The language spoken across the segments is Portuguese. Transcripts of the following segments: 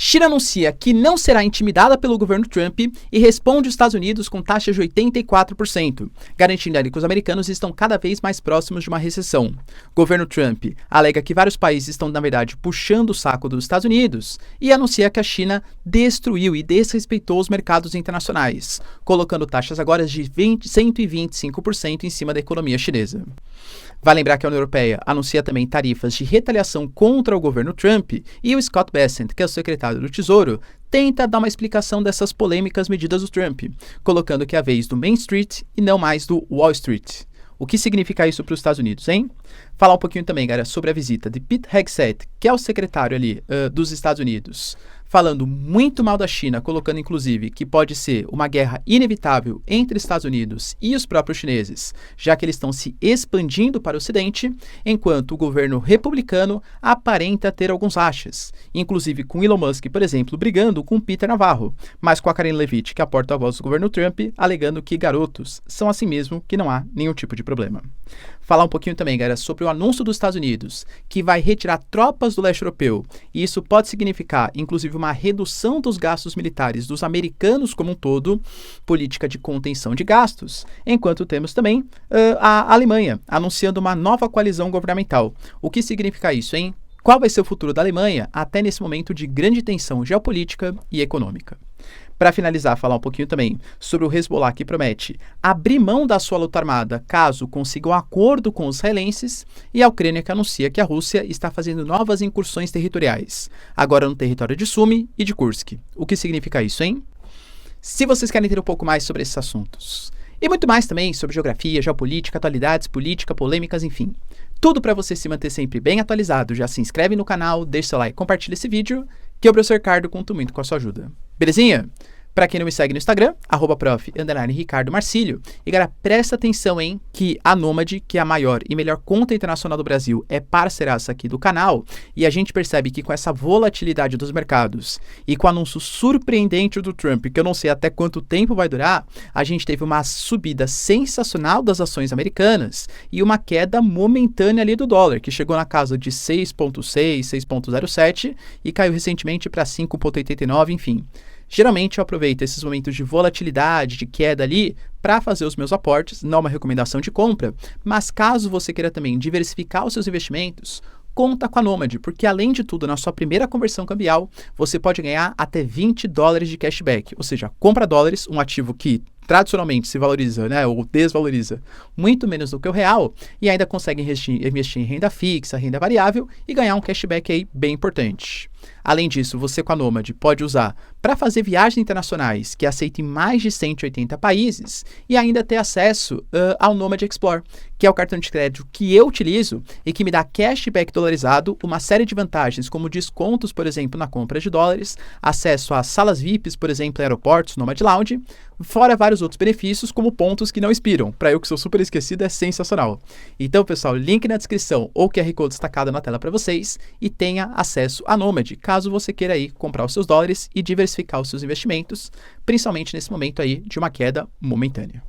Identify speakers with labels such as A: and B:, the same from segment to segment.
A: China anuncia que não será intimidada pelo governo Trump e responde os Estados Unidos com taxas de 84%, garantindo ali que os americanos estão cada vez mais próximos de uma recessão. O governo Trump alega que vários países estão, na verdade, puxando o saco dos Estados Unidos e anuncia que a China destruiu e desrespeitou os mercados internacionais, colocando taxas agora de 125% em cima da economia chinesa. Vale lembrar que a União Europeia anuncia também tarifas de retaliação contra o governo Trump e o Scott Bessent, que é o secretário do Tesouro, tenta dar uma explicação dessas polêmicas medidas do Trump, colocando que é a vez do Main Street e não mais do Wall Street. O que significa isso para os Estados Unidos, hein? Falar um pouquinho também, galera, sobre a visita de Pete Hegseth, que é o secretário ali dos Estados Unidos, falando muito mal da China, colocando inclusive que pode ser uma guerra inevitável entre Estados Unidos e os próprios chineses, já que eles estão se expandindo para o Ocidente, enquanto o governo republicano aparenta ter alguns rachas, inclusive com Elon Musk, por exemplo, brigando com Peter Navarro, mas com a Karen Levitt, que é a porta-voz do governo Trump, alegando que garotos são assim mesmo, que não há nenhum tipo de problema. Falar um pouquinho também, galera, sobre o anúncio dos Estados Unidos, que vai retirar tropas do leste europeu, e isso pode significar, inclusive, uma redução dos gastos militares dos americanos como um todo, política de contenção de gastos, enquanto temos também a Alemanha anunciando uma nova coalizão governamental. O que significa isso, hein? Qual vai ser o futuro da Alemanha até nesse momento de grande tensão geopolítica e econômica? Para finalizar, falar um pouquinho também sobre o Hezbollah, que promete abrir mão da sua luta armada caso consiga um acordo com os israelenses, e a Ucrânia, que anuncia que a Rússia está fazendo novas incursões territoriais, agora no território de Sumy e de Kursk. O que significa isso, hein? Se vocês querem ter um pouco mais sobre esses assuntos, e muito mais também sobre geografia, geopolítica, atualidades, política, polêmicas, enfim, tudo para você se manter sempre bem atualizado, já se inscreve no canal, deixa seu like, compartilha esse vídeo, que eu, professor Ricardo, conto muito com a sua ajuda. Belezinha? Para quem não me segue no Instagram, @prof_Ricardo Marcílio. E galera, presta atenção, hein, que a Nômade, que é a maior e melhor conta internacional do Brasil, é parceiraça aqui do canal. E a gente percebe que com essa volatilidade dos mercados e com o anúncio surpreendente do Trump, que eu não sei até quanto tempo vai durar, a gente teve uma subida sensacional das ações americanas e uma queda momentânea ali do dólar, que chegou na casa de 6,6, 6,07 e caiu recentemente para 5,89, enfim. Geralmente eu aproveito esses momentos de volatilidade, de queda ali, para fazer os meus aportes, não uma recomendação de compra, mas caso você queira também diversificar os seus investimentos, conta com a Nômade, porque além de tudo, na sua primeira conversão cambial, você pode ganhar até $20 de cashback, ou seja, compra dólares, um ativo que tradicionalmente se valoriza, né, ou desvaloriza muito menos do que o real, e ainda consegue investir em renda fixa, renda variável e ganhar um cashback aí bem importante. Além disso, você com a Nômade pode usar para fazer viagens internacionais que aceitem mais de 180 países e ainda ter acesso ao Nômade Explore, que é o cartão de crédito que eu utilizo e que me dá cashback dolarizado, uma série de vantagens como descontos, por exemplo, na compra de dólares, acesso a salas VIPs, por exemplo, em aeroportos, Nômade Lounge, fora vários outros benefícios como pontos que não expiram. Para eu que sou super esquecido, é sensacional. Então, pessoal, link na descrição ou QR Code destacado na tela para vocês e tenha acesso à Nômade, caso você queira aí comprar os seus dólares e diversificar os seus investimentos, principalmente nesse momento aí de uma queda momentânea.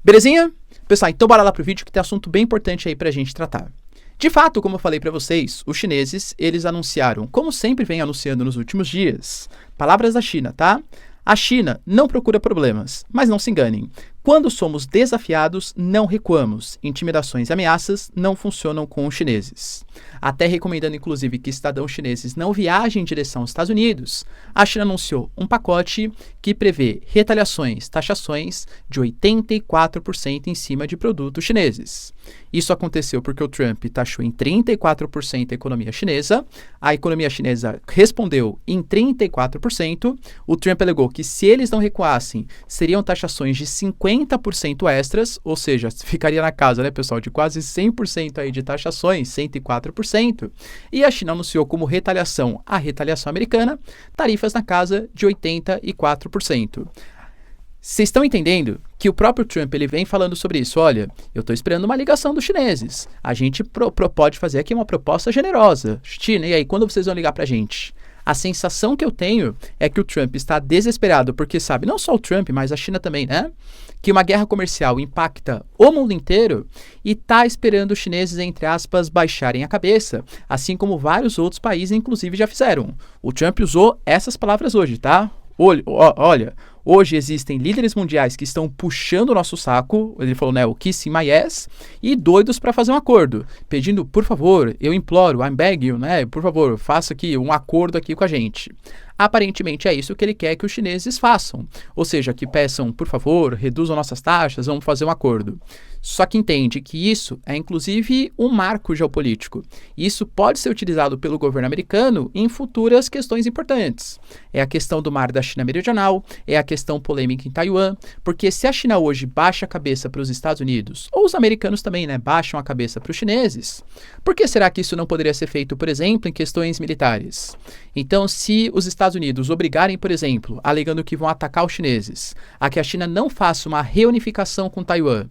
A: Belezinha? Pessoal, então bora lá pro vídeo que tem assunto bem importante aí pra gente tratar. De fato, como eu falei para vocês, os chineses, eles anunciaram, como sempre vem anunciando nos últimos dias, palavras da China, tá? A China não procura problemas, mas não se enganem. Quando somos desafiados, não recuamos. Intimidações e ameaças não funcionam com os chineses. Até recomendando, inclusive, que cidadãos chineses não viajem em direção aos Estados Unidos, a China anunciou um pacote que prevê retaliações, taxações de 84% em cima de produtos chineses. Isso aconteceu porque o Trump taxou em 34% a economia chinesa, a economia chinesa respondeu em 34%, o Trump alegou que se eles não recuassem, seriam taxações de 50% extras, ou seja, ficaria na casa, né, pessoal, de quase 100% aí de taxações, 104%, e a China anunciou como retaliação a retaliação americana, tarifas na casa de 84%. Vocês estão entendendo que o próprio Trump ele vem falando sobre isso? Olha, eu estou esperando uma ligação dos chineses. A gente pode fazer aqui uma proposta generosa. China, e aí, quando vocês vão ligar para a gente? A sensação que eu tenho é que o Trump está desesperado porque sabe, não só o Trump, mas a China também, né? Que uma guerra comercial impacta o mundo inteiro e está esperando os chineses, entre aspas, baixarem a cabeça, assim como vários outros países, inclusive, já fizeram. O Trump usou essas palavras hoje, tá? Olha, hoje existem líderes mundiais que estão puxando o nosso saco, ele falou, né, o kissing my ass, e doidos para fazer um acordo, pedindo, por favor, eu imploro, I'm begging you, né, por favor, faça aqui um acordo aqui com a gente. Aparentemente é isso que ele quer que os chineses façam, ou seja, que peçam, por favor, reduzam nossas taxas, vamos fazer um acordo. Só que entende que isso é inclusive um marco geopolítico. E isso pode ser utilizado pelo governo americano em futuras questões importantes. É a questão do mar da China Meridional, é a questão polêmica em Taiwan, porque se a China hoje baixa a cabeça para os Estados Unidos, ou os americanos também, né, baixam a cabeça para os chineses, por que será que isso não poderia ser feito, por exemplo, em questões militares? Então, se os Estados Unidos obrigarem, por exemplo, alegando que vão atacar os chineses, a que a China não faça uma reunificação com Taiwan,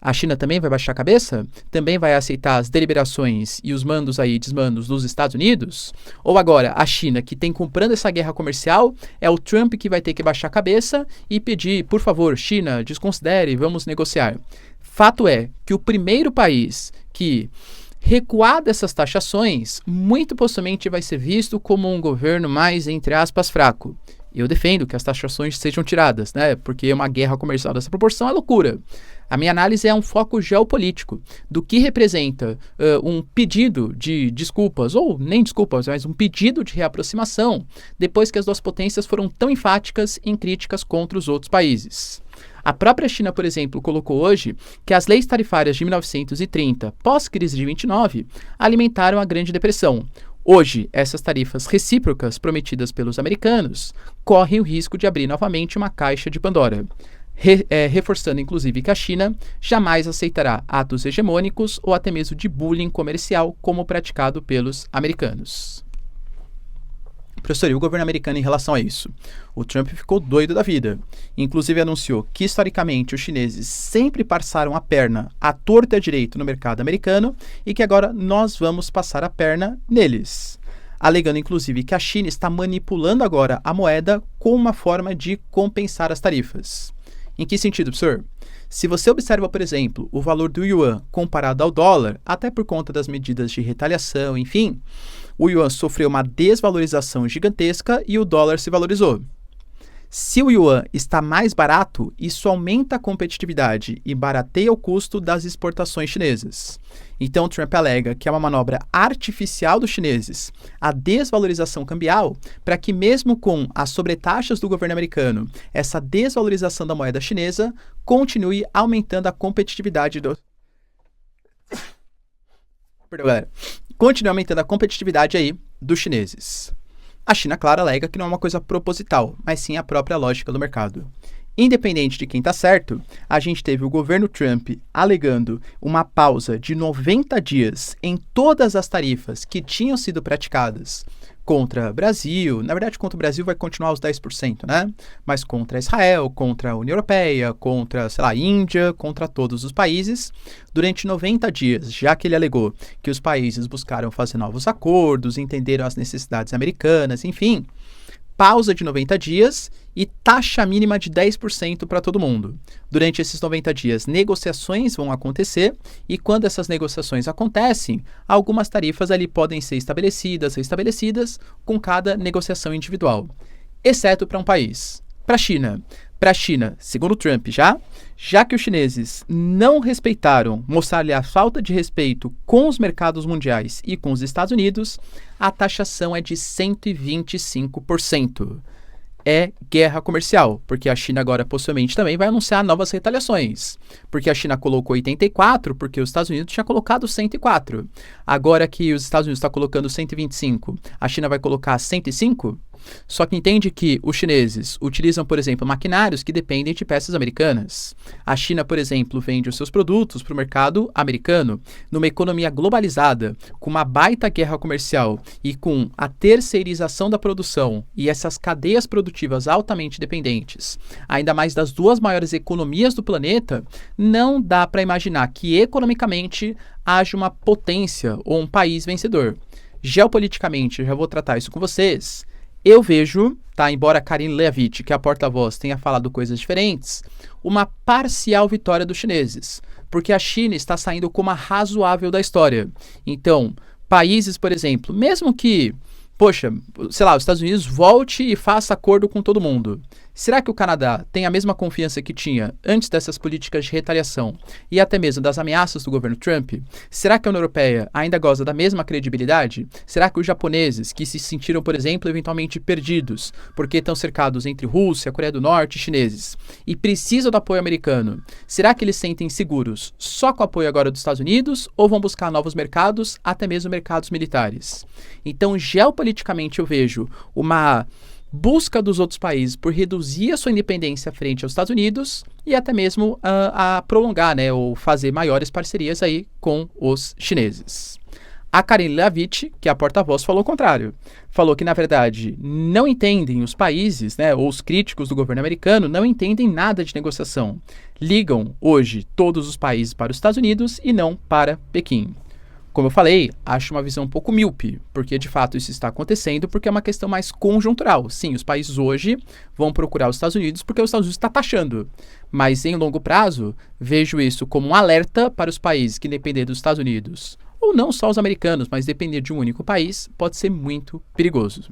A: a China também vai baixar a cabeça? Também vai aceitar as deliberações e os mandos aí, desmandos dos Estados Unidos? Ou agora, a China, que tem comprando essa guerra comercial, é o Trump que vai ter que baixar a cabeça e pedir, por favor, China, desconsidere, vamos negociar. Fato é que o primeiro país que recuar dessas taxações, muito possivelmente vai ser visto como um governo mais, entre aspas, fraco. Eu defendo que as taxações sejam tiradas, né? Porque uma guerra comercial dessa proporção é loucura. A minha análise é um foco geopolítico do que representa um pedido de desculpas, ou nem desculpas, mas um pedido de reaproximação, depois que as duas potências foram tão enfáticas em críticas contra os outros países. A própria China, por exemplo, colocou hoje que as leis tarifárias de 1930, pós-crise de 29, alimentaram a Grande Depressão. Hoje, essas tarifas recíprocas prometidas pelos americanos correm o risco de abrir novamente uma caixa de Pandora, reforçando inclusive que a China jamais aceitará atos hegemônicos ou até mesmo de bullying comercial como praticado pelos americanos. Professor, e o governo americano em relação a isso? O Trump ficou doido da vida. Inclusive anunciou que, historicamente, os chineses sempre passaram a perna à torta e à direita no mercado americano e que agora nós vamos passar a perna neles. Alegando, inclusive, que a China está manipulando agora a moeda como uma forma de compensar as tarifas. Em que sentido, professor? Se você observa, por exemplo, o valor do yuan comparado ao dólar, até por conta das medidas de retaliação, enfim, o yuan sofreu uma desvalorização gigantesca e o dólar se valorizou. Se o yuan está mais barato, isso aumenta a competitividade e barateia o custo das exportações chinesas. Então, Trump alega que é uma manobra artificial dos chineses, a desvalorização cambial, para que mesmo com as sobretaxas do governo americano, essa desvalorização da moeda chinesa continue aumentando a competitividade continue aumentando a competitividade aí dos chineses. A China, claro, alega que não é uma coisa proposital, mas sim a própria lógica do mercado. Independente de quem está certo, a gente teve o governo Trump alegando uma pausa de 90 dias em todas as tarifas que tinham sido praticadas contra o Brasil. Na verdade, contra o Brasil vai continuar os 10%, né? Mas contra Israel, contra a União Europeia, contra, sei lá, a Índia, contra todos os países, durante 90 dias, já que ele alegou que os países buscaram fazer novos acordos, entenderam as necessidades americanas, enfim, pausa de 90 dias e taxa mínima de 10% para todo mundo. Durante esses 90 dias, negociações vão acontecer e quando essas negociações acontecem, algumas tarifas ali podem ser restabelecidas com cada negociação individual, exceto para um país, para a China. Para a China, segundo Trump, já que os chineses não respeitaram, mostrar-lhe a falta de respeito com os mercados mundiais e com os Estados Unidos, a taxação é de 125%. É guerra comercial, porque a China agora possivelmente também vai anunciar novas retaliações. Porque a China colocou 84, porque os Estados Unidos tinha colocado 104. Agora que os Estados Unidos está colocando 125, a China vai colocar 105? Só que entende que os chineses utilizam, por exemplo, maquinários que dependem de peças americanas. A China, por exemplo, vende os seus produtos para o mercado americano. Numa economia globalizada, com uma baita guerra comercial e com a terceirização da produção e essas cadeias produtivas altamente dependentes, ainda mais das duas maiores economias do planeta, não dá para imaginar que economicamente haja uma potência ou um país vencedor. Geopoliticamente, eu já vou tratar isso com vocês. Eu vejo, tá, embora Karine Leavitt, que é a porta-voz, tenha falado coisas diferentes, uma parcial vitória dos chineses, porque a China está saindo como a razoável da história. Então, países, por exemplo, mesmo que, poxa, sei lá, os Estados Unidos volte e faça acordo com todo mundo. Será que o Canadá tem a mesma confiança que tinha antes dessas políticas de retaliação e até mesmo das ameaças do governo Trump? Será que a União Europeia ainda goza da mesma credibilidade? Será que os japoneses, que se sentiram, por exemplo, eventualmente perdidos, porque estão cercados entre Rússia, Coreia do Norte e chineses, e precisam do apoio americano, será que eles sentem seguros só com o apoio agora dos Estados Unidos ou vão buscar novos mercados, até mesmo mercados militares? Então, geopoliticamente, eu vejo uma busca dos outros países por reduzir a sua independência frente aos Estados Unidos e até mesmo a prolongar, né, ou fazer maiores parcerias aí com os chineses. A Karine Leavitt, que é a porta-voz, falou o contrário. Falou que, na verdade, não entendem os países, né, ou os críticos do governo americano, não entendem nada de negociação. Ligam hoje todos os países para os Estados Unidos e não para Pequim. Como eu falei, acho uma visão um pouco míope, porque de fato isso está acontecendo porque é uma questão mais conjuntural. Sim, os países hoje vão procurar os Estados Unidos porque os Estados Unidos está taxando, mas em longo prazo vejo isso como um alerta para os países que depender dos Estados Unidos, ou não só os americanos, mas depender de um único país, pode ser muito perigoso.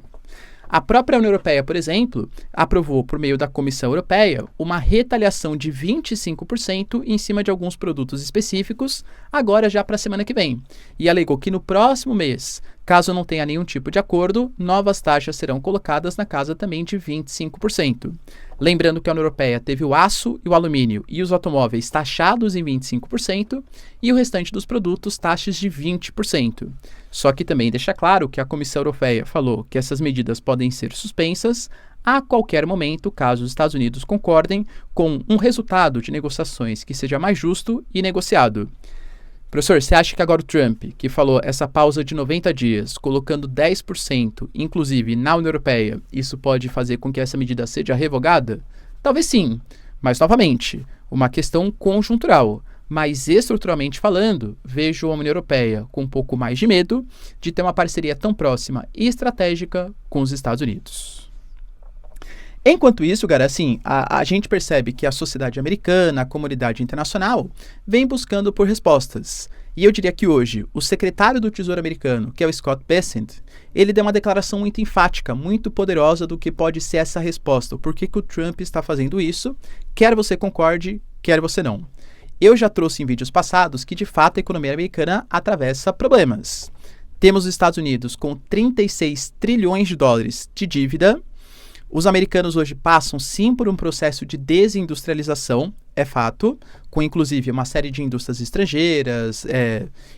A: A própria União Europeia, por exemplo, aprovou por meio da Comissão Europeia uma retaliação de 25% em cima de alguns produtos específicos, agora já para a semana que vem, e alegou que no próximo mês, caso não tenha nenhum tipo de acordo, novas taxas serão colocadas na casa também de 25%. Lembrando que a União Europeia teve o aço e o alumínio e os automóveis taxados em 25% e o restante dos produtos taxas de 20%. Só que também deixa claro que a Comissão Europeia falou que essas medidas podem ser suspensas a qualquer momento, caso os Estados Unidos concordem com um resultado de negociações que seja mais justo e negociado. Professor, você acha que agora o Trump, que falou essa pausa de 90 dias, colocando 10%, inclusive na União Europeia, isso pode fazer com que essa medida seja revogada? Talvez sim, mas novamente, uma questão conjuntural. Mas estruturalmente falando, vejo a União Europeia com um pouco mais de medo de ter uma parceria tão próxima e estratégica com os Estados Unidos. Enquanto isso, cara, assim, a gente percebe que a sociedade americana, a comunidade internacional, vem buscando por respostas. E eu diria que hoje, o secretário do Tesouro americano, que é o Scott Bessent, ele deu uma declaração muito enfática, muito poderosa do que pode ser essa resposta. Por que o Trump está fazendo isso? Quer você concorde, quer você não. Eu já trouxe em vídeos passados que, de fato, a economia americana atravessa problemas. Temos os Estados Unidos com 36 trilhões de dólares de dívida. Os americanos hoje passam, sim, por um processo de desindustrialização, é fato, com inclusive uma série de indústrias estrangeiras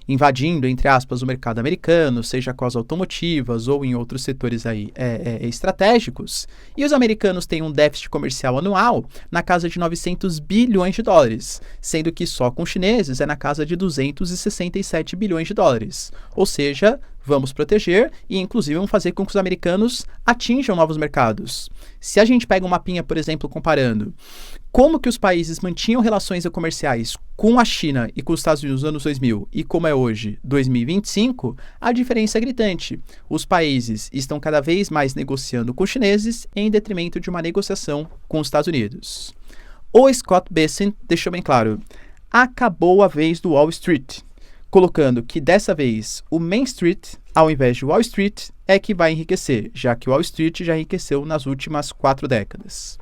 A: invadindo, entre aspas, o mercado americano, seja com as automotivas ou em outros setores aí estratégicos. E os americanos têm um déficit comercial anual na casa de 900 bilhões de dólares, sendo que só com os chineses é na casa de 267 bilhões de dólares. Ou seja, vamos proteger e, inclusive, vamos fazer com que os americanos atinjam novos mercados. Se a gente pega um mapinha, por exemplo, comparando como que os países mantinham relações comerciais com a China e com os Estados Unidos nos anos 2000 e como é hoje, 2025, a diferença é gritante. Os países estão cada vez mais negociando com os chineses em detrimento de uma negociação com os Estados Unidos. O Scott Bessent deixou bem claro, acabou a vez do Wall Street, colocando que dessa vez o Main Street, ao invés de Wall Street, é que vai enriquecer, já que Wall Street já enriqueceu nas últimas 4 décadas.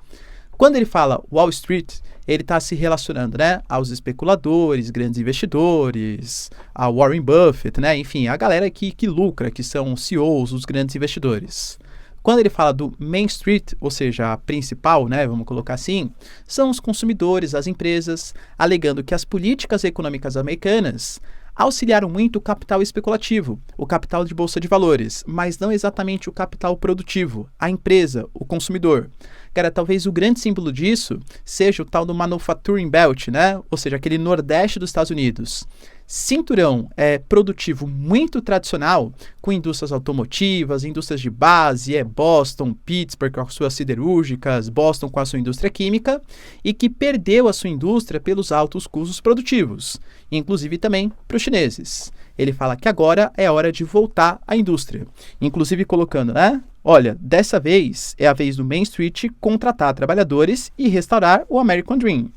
A: Quando ele fala Wall Street, ele está se relacionando, né, aos especuladores, grandes investidores, a Warren Buffett, né, enfim, a galera que lucra, que são CEOs, os grandes investidores. Quando ele fala do Main Street, ou seja, a principal, né, vamos colocar assim, são os consumidores, as empresas, alegando que as políticas econômicas americanas auxiliaram muito o capital especulativo, o capital de bolsa de valores, mas não exatamente o capital produtivo, a empresa, o consumidor. Cara, talvez o grande símbolo disso seja o tal do Manufacturing Belt, né? Ou seja, aquele nordeste dos Estados Unidos. Cinturão produtivo muito tradicional, com indústrias automotivas, indústrias de base, Boston, Pittsburgh com as suas siderúrgicas, Boston com a sua indústria química, e que perdeu a sua indústria pelos altos custos produtivos, inclusive também para os chineses. ele fala que agora é hora de voltar à indústria. Inclusive colocando, né? Olha, dessa vez é a vez do Main Street contratar trabalhadores e restaurar o American Dream.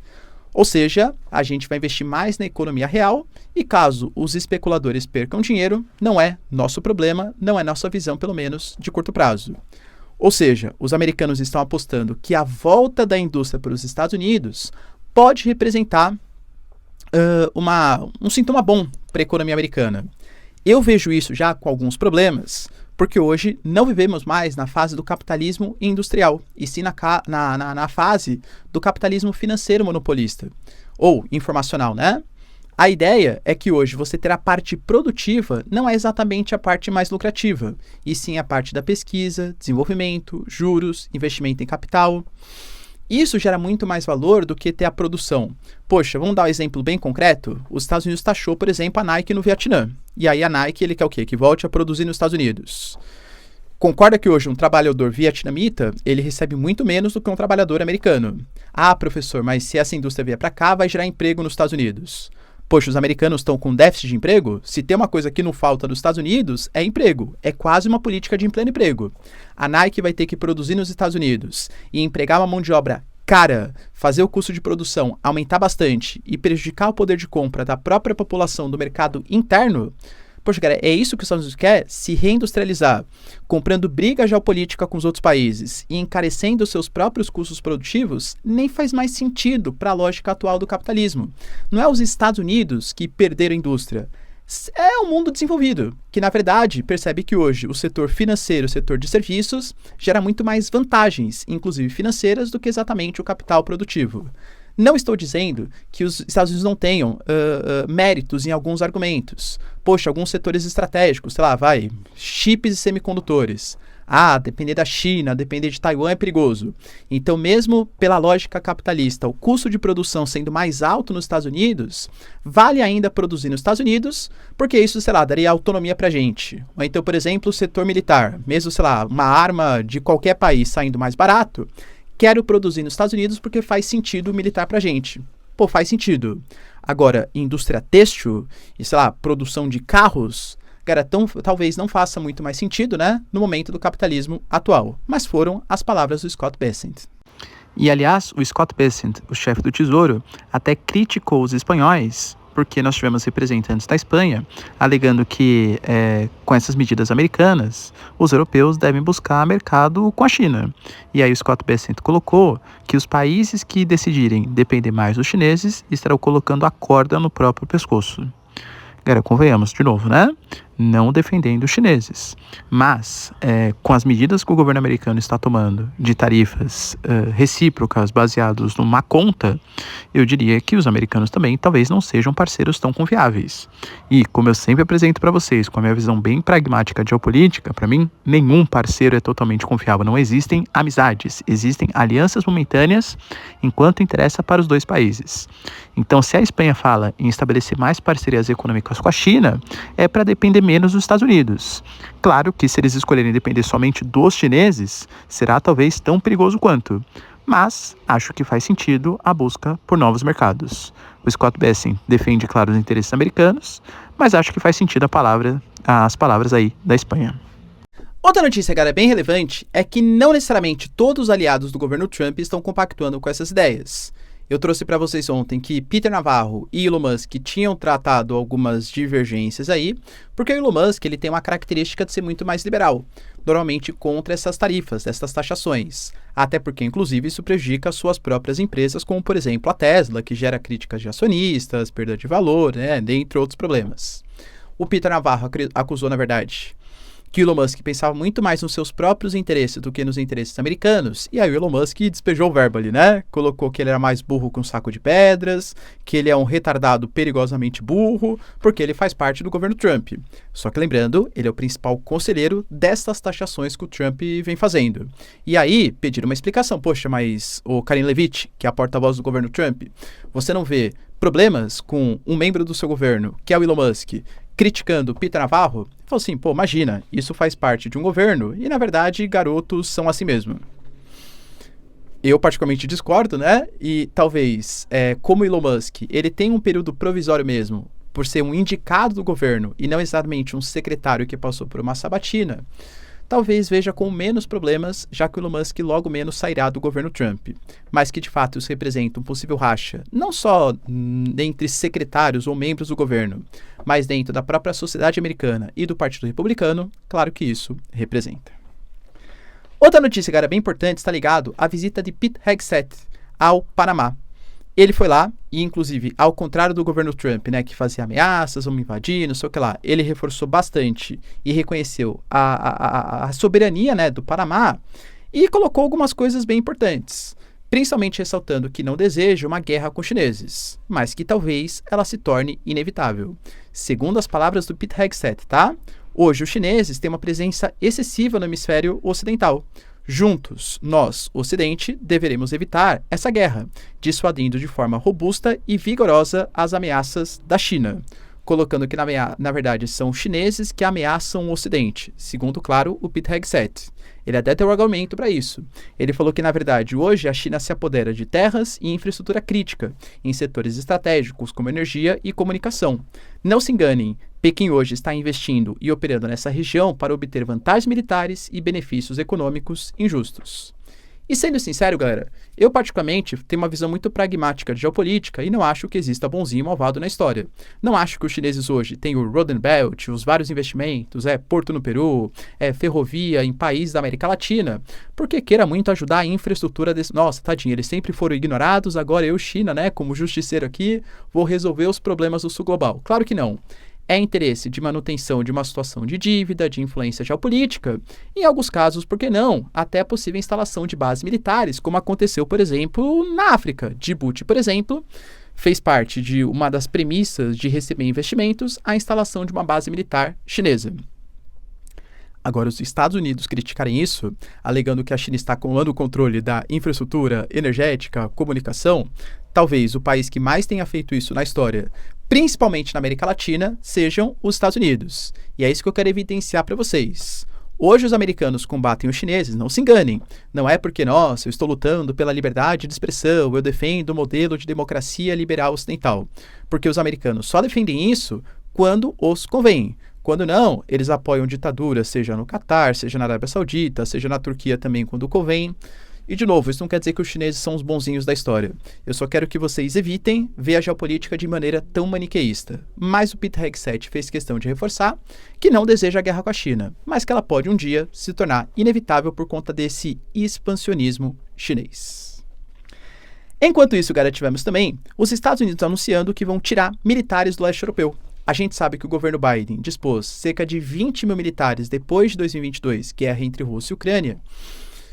A: Ou seja, a gente vai investir mais na economia real e caso os especuladores percam dinheiro, não é nosso problema, não é nossa visão, pelo menos, de curto prazo. Ou seja, os americanos estão apostando que a volta da indústria para os Estados Unidos pode representar um sintoma bom para a economia americana. Eu vejo isso já com alguns problemas, porque hoje não vivemos mais na fase do capitalismo industrial, e sim na fase do capitalismo financeiro monopolista, ou informacional, né? A ideia é que hoje você ter a parte produtiva não é exatamente a parte mais lucrativa, e sim a parte da pesquisa, desenvolvimento, juros, investimento em capital. Isso gera muito mais valor do que ter a produção. Poxa, vamos dar um exemplo bem concreto? Os Estados Unidos taxou, por exemplo, a Nike no Vietnã. E aí a Nike, ele quer o quê? Que volte a produzir nos Estados Unidos. Concorda que hoje um trabalhador vietnamita, ele recebe muito menos do que um trabalhador americano. Ah, professor, mas se essa indústria vier para cá, vai gerar emprego nos Estados Unidos. Poxa, os americanos estão com déficit de emprego? Se tem uma coisa que não falta nos Estados Unidos, é emprego. É quase uma política de pleno emprego. A Nike vai ter que produzir nos Estados Unidos e empregar uma mão de obra cara, fazer o custo de produção aumentar bastante e prejudicar o poder de compra da própria população do mercado interno. Poxa, cara, é isso que os Estados Unidos quer? Se reindustrializar, comprando briga geopolítica com os outros países e encarecendo seus próprios custos produtivos, nem faz mais sentido para a lógica atual do capitalismo. Não é os Estados Unidos que perderam a indústria, é o mundo desenvolvido, que na verdade percebe que hoje o setor financeiro, o setor de serviços, gera muito mais vantagens, inclusive financeiras, do que exatamente o capital produtivo. Não estou dizendo que os Estados Unidos não tenham méritos em alguns argumentos. Poxa, alguns setores estratégicos, sei lá, chips e semicondutores. Ah, depender da China, depender de Taiwan é perigoso. Então, mesmo pela lógica capitalista, o custo de produção sendo mais alto nos Estados Unidos, vale ainda produzir nos Estados Unidos, porque isso, sei lá, daria autonomia pra gente. Ou então, por exemplo, o setor militar. Mesmo, sei lá, uma arma de qualquer país saindo mais barato, quero produzir nos Estados Unidos porque faz sentido militar pra gente. Pô, faz sentido. Agora, indústria têxtil e, sei lá, produção de carros, cara, talvez não faça muito mais sentido, né, no momento do capitalismo atual. Mas foram as palavras do Scott Bessent. E, aliás, o Scott Bessent, o chefe do Tesouro, até criticou os espanhóis, porque nós tivemos representantes da Espanha alegando que, com essas medidas americanas, os europeus devem buscar mercado com a China. E aí o Scott Bessent colocou que os países que decidirem depender mais dos chineses estarão colocando a corda no próprio pescoço. Cara, convenhamos de novo, né? Não defendendo os chineses, mas com as medidas que o governo americano está tomando de tarifas recíprocas baseados numa conta, eu diria que os americanos também talvez não sejam parceiros tão confiáveis. E como eu sempre apresento para vocês, com a minha visão bem pragmática de geopolítica, para mim, nenhum parceiro é totalmente confiável. Não existem amizades, existem alianças momentâneas enquanto interessa para os dois países. Então, se a Espanha fala em estabelecer mais parcerias econômicas com a China, é para depender menos dos Estados Unidos. Claro que se eles escolherem depender somente dos chineses, será talvez tão perigoso quanto. Mas acho que faz sentido a busca por novos mercados. O Scott Bessent defende, claro, os interesses americanos, mas acho que faz sentido as palavras aí da Espanha. Outra notícia, cara, bem relevante é que não necessariamente todos os aliados do governo Trump estão compactuando com essas ideias. Eu trouxe para vocês ontem que Peter Navarro e Elon Musk tinham tratado algumas divergências aí, porque o Elon Musk ele tem uma característica de ser muito mais liberal, normalmente contra essas tarifas, essas taxações. Até porque, inclusive, isso prejudica suas próprias empresas, como, por exemplo, a Tesla, que gera críticas de acionistas, perda de valor, né, dentre outros problemas. O Peter Navarro acusou, na verdade, que Elon Musk pensava muito mais nos seus próprios interesses do que nos interesses americanos, e aí o Elon Musk despejou o verbo ali, né? Colocou que ele era mais burro que um saco de pedras, que ele é um retardado perigosamente burro, porque ele faz parte do governo Trump. Só que lembrando, ele é o principal conselheiro dessas taxações que o Trump vem fazendo. E aí, pediram uma explicação. Poxa, mas o Karim Levitt, que é a porta-voz do governo Trump, você não vê problemas com um membro do seu governo, que é o Elon Musk, criticando Peter Navarro? Ele falou assim, pô, imagina, isso faz parte de um governo e, na verdade, garotos são assim mesmo. Eu particularmente discordo, né? E talvez, como Elon Musk, ele tem um período provisório mesmo, por ser um indicado do governo e não exatamente um secretário que passou por uma sabatina, talvez veja com menos problemas, já que o Elon Musk logo menos sairá do governo Trump, mas que de fato isso representa um possível racha, não só entre secretários ou membros do governo, mas dentro da própria sociedade americana e do Partido Republicano, claro que isso representa. Outra notícia, cara, bem importante, está ligado à visita de Pete Hegseth ao Panamá. Ele foi lá e, inclusive, ao contrário do governo Trump, né, que fazia ameaças, vamos invadir, não sei o que lá, ele reforçou bastante e reconheceu a soberania, né, do Panamá e colocou algumas coisas bem importantes, principalmente ressaltando que não deseja uma guerra com os chineses, mas que talvez ela se torne inevitável. Segundo as palavras do Pete Hegseth, tá? Hoje os chineses têm uma presença excessiva no hemisfério ocidental. Juntos, nós, Ocidente, deveremos evitar essa guerra, dissuadindo de forma robusta e vigorosa as ameaças da China, colocando que, na verdade, são os chineses que ameaçam o Ocidente, segundo, claro, o Pete Hegseth. Ele até tem um argumento para isso. Ele falou que, na verdade, hoje a China se apodera de terras e infraestrutura crítica, em setores estratégicos como energia e comunicação. Não se enganem, Pequim hoje está investindo e operando nessa região para obter vantagens militares e benefícios econômicos injustos. E sendo sincero, galera, eu particularmente tenho uma visão muito pragmática de geopolítica e não acho que exista bonzinho e malvado na história. Não acho que os chineses hoje têm o Road and Belt, os vários investimentos, porto no Peru, ferrovia em países da América Latina, porque queira muito ajudar a infraestrutura desse... Nossa, tadinho, eles sempre foram ignorados, agora eu, China, né, como justiceiro aqui, vou resolver os problemas do sul global. Claro que não. É interesse de manutenção de uma situação de dívida, de influência geopolítica, e em alguns casos, por que não, até possível instalação de bases militares, como aconteceu, por exemplo, na África. Djibouti, por exemplo, fez parte de uma das premissas de receber investimentos a instalação de uma base militar chinesa. Agora, os Estados Unidos criticarem isso, alegando que a China está tomando o controle da infraestrutura energética, comunicação, talvez o país que mais tenha feito isso na história, principalmente na América Latina, sejam os Estados Unidos. E é isso que eu quero evidenciar para vocês. Hoje os americanos combatem os chineses, não se enganem. Não é porque, nossa, eu estou lutando pela liberdade de expressão, eu defendo o modelo de democracia liberal ocidental. Porque os americanos só defendem isso quando os convém. Quando não, eles apoiam ditaduras, seja no Catar, seja na Arábia Saudita, seja na Turquia também quando convém. E, de novo, isso não quer dizer que os chineses são os bonzinhos da história. Eu só quero que vocês evitem ver a geopolítica de maneira tão maniqueísta. Mas o Pete Hegseth fez questão de reforçar que não deseja a guerra com a China, mas que ela pode um dia se tornar inevitável por conta desse expansionismo chinês. Enquanto isso, galera, tivemos também os Estados Unidos anunciando que vão tirar militares do leste europeu. A gente sabe que o governo Biden dispôs cerca de 20 mil militares depois de 2022, guerra entre Rússia e Ucrânia.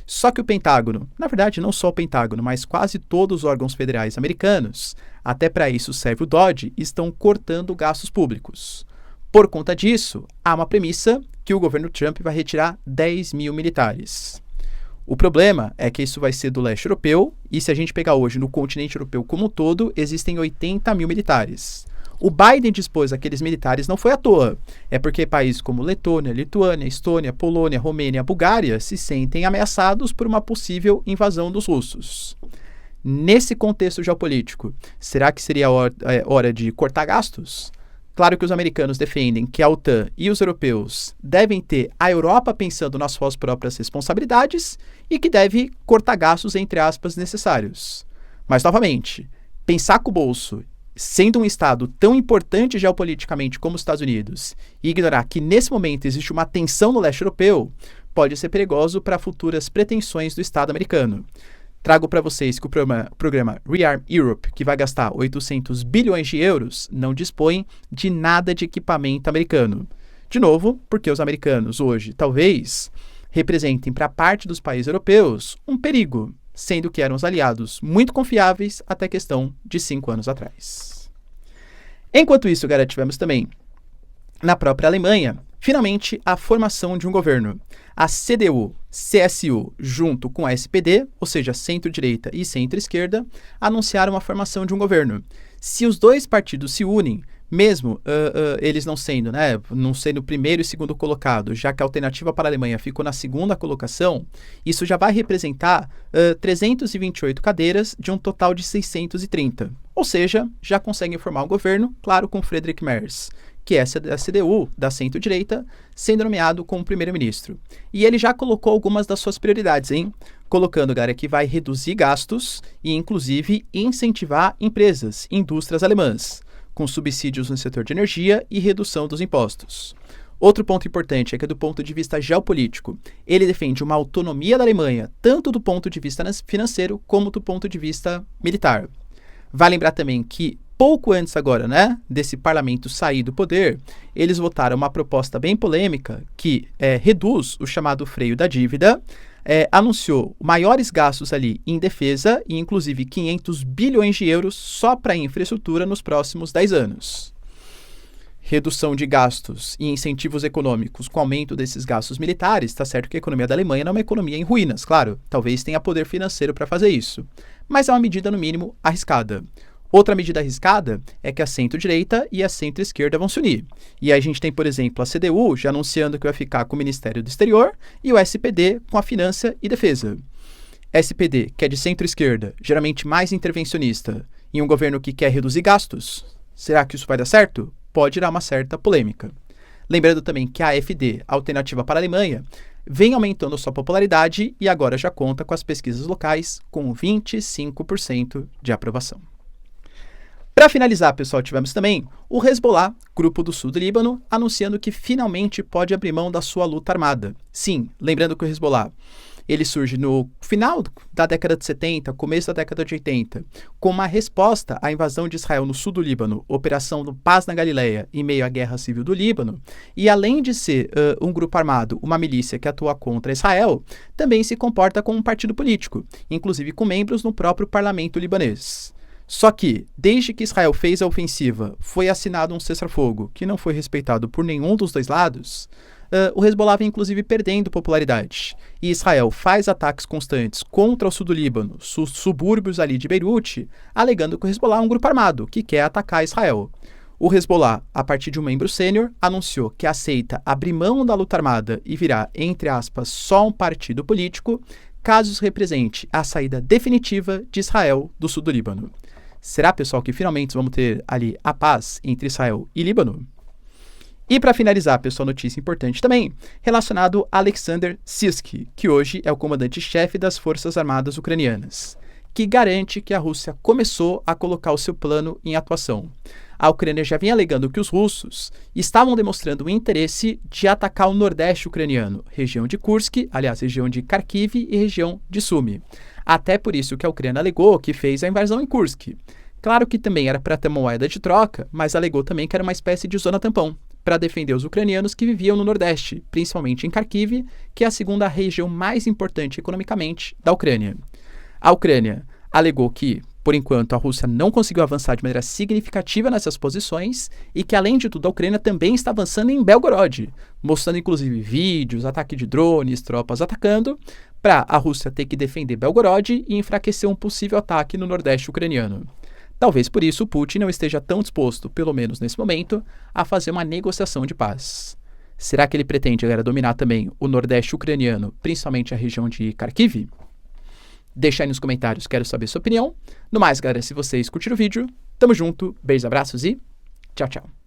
A: Só que o Pentágono, na verdade não só o Pentágono, mas quase todos os órgãos federais americanos, até para isso serve o DOGE, estão cortando gastos públicos. Por conta disso, há uma premissa que o governo Trump vai retirar 10 mil militares. O problema é que isso vai ser do leste europeu, e se a gente pegar hoje no continente europeu como um todo, existem 80 mil militares. O Biden dispôs aqueles militares não foi à toa. É porque países como Letônia, Lituânia, Estônia, Polônia, Romênia e Bulgária se sentem ameaçados por uma possível invasão dos russos. Nesse contexto geopolítico, será que seria hora de cortar gastos? Claro que os americanos defendem que a OTAN e os europeus devem ter a Europa pensando nas suas próprias responsabilidades e que deve cortar gastos, entre aspas, necessários. Mas, novamente, pensar com o bolso, sendo um estado tão importante geopoliticamente como os Estados Unidos, e ignorar que nesse momento existe uma tensão no leste europeu, pode ser perigoso para futuras pretensões do Estado americano. Trago para vocês que o programa Rearm Europe, que vai gastar 800 bilhões de euros, não dispõe de nada de equipamento americano. De novo, porque os americanos hoje, talvez, representem para parte dos países europeus um perigo, sendo que eram os aliados muito confiáveis até questão de 5 anos atrás. Enquanto isso, galera, tivemos também, na própria Alemanha, finalmente a formação de um governo. A CDU-CSU, junto com a SPD, ou seja, centro-direita e centro-esquerda, anunciaram a formação de um governo. Se os dois partidos se unem, mesmo eles não sendo, né, não sendo o primeiro e segundo colocado, já que a alternativa para a Alemanha ficou na segunda colocação, isso já vai representar 328 cadeiras de um total de 630. Ou seja, já conseguem formar um governo, claro, com Friedrich Merz, que é da CDU, da centro-direita, sendo nomeado como primeiro-ministro. E ele já colocou algumas das suas prioridades, hein? Colocando, galera, que vai reduzir gastos e, inclusive, incentivar empresas, indústrias alemãs, com subsídios no setor de energia e redução dos impostos. Outro ponto importante é que, do ponto de vista geopolítico, ele defende uma autonomia da Alemanha, tanto do ponto de vista financeiro como do ponto de vista militar. Vale lembrar também que, pouco antes agora, né, desse parlamento sair do poder, eles votaram uma proposta bem polêmica que reduz o chamado freio da dívida, anunciou maiores gastos ali em defesa e inclusive 500 bilhões de euros só para infraestrutura nos próximos 10 anos. Redução de gastos e incentivos econômicos com aumento desses gastos militares, está certo que a economia da Alemanha não é uma economia em ruínas, claro, talvez tenha poder financeiro para fazer isso, mas é uma medida no mínimo arriscada. Outra medida arriscada é que a centro-direita e a centro-esquerda vão se unir. E aí a gente tem, por exemplo, a CDU já anunciando que vai ficar com o Ministério do Exterior e o SPD com a Finança e Defesa. SPD, que é de centro-esquerda, geralmente mais intervencionista, em um governo que quer reduzir gastos. Será que isso vai dar certo? Pode dar uma certa polêmica. Lembrando também que a AfD, a Alternativa para a Alemanha, vem aumentando sua popularidade e agora já conta com as pesquisas locais com 25% de aprovação. Para finalizar, pessoal, tivemos também o Hezbollah, grupo do sul do Líbano, anunciando que finalmente pode abrir mão da sua luta armada. Sim, lembrando que o Hezbollah, ele surge no final da década de 70, começo da década de 80, com uma resposta à invasão de Israel no sul do Líbano, Operação do Paz na Galileia, em meio à Guerra Civil do Líbano, e além de ser um grupo armado, uma milícia que atua contra Israel, também se comporta como um partido político, inclusive com membros no próprio parlamento libanês. Só que, desde que Israel fez a ofensiva, foi assinado um cessar-fogo que não foi respeitado por nenhum dos dois lados, o Hezbollah vem inclusive perdendo popularidade. E Israel faz ataques constantes contra o sul do Líbano, subúrbios ali de Beirute, alegando que o Hezbollah é um grupo armado que quer atacar Israel. O Hezbollah, a partir de um membro sênior, anunciou que aceita abrir mão da luta armada e virar, entre aspas, só um partido político, caso isso represente a saída definitiva de Israel do sul do Líbano. Será, pessoal, que finalmente vamos ter ali a paz entre Israel e Líbano? E para finalizar, pessoal, notícia importante também, relacionado a Alexander Syrskyi, que hoje é o comandante-chefe das Forças Armadas Ucranianas, que garante que a Rússia começou a colocar o seu plano em atuação. A Ucrânia já vinha alegando que os russos estavam demonstrando o interesse de atacar o nordeste ucraniano, região de Kursk, aliás, região de Kharkiv e região de Sumy. Até por isso que a Ucrânia alegou que fez a invasão em Kursk. Claro que também era para ter uma moeda de troca, mas alegou também que era uma espécie de zona tampão, para defender os ucranianos que viviam no nordeste, principalmente em Kharkiv, que é a segunda região mais importante economicamente da Ucrânia. A Ucrânia alegou que, por enquanto, a Rússia não conseguiu avançar de maneira significativa nessas posições e que, além de tudo, a Ucrânia também está avançando em Belgorod, mostrando inclusive vídeos, ataque de drones, tropas atacando, para a Rússia ter que defender Belgorod e enfraquecer um possível ataque no nordeste ucraniano. Talvez por isso o Putin não esteja tão disposto, pelo menos nesse momento, a fazer uma negociação de paz. Será que ele pretende, galera, dominar também o nordeste ucraniano, principalmente a região de Kharkiv? Deixa aí nos comentários, quero saber sua opinião. No mais, galera, se vocês curtiram o vídeo, tamo junto, beijos, abraços e tchau, tchau.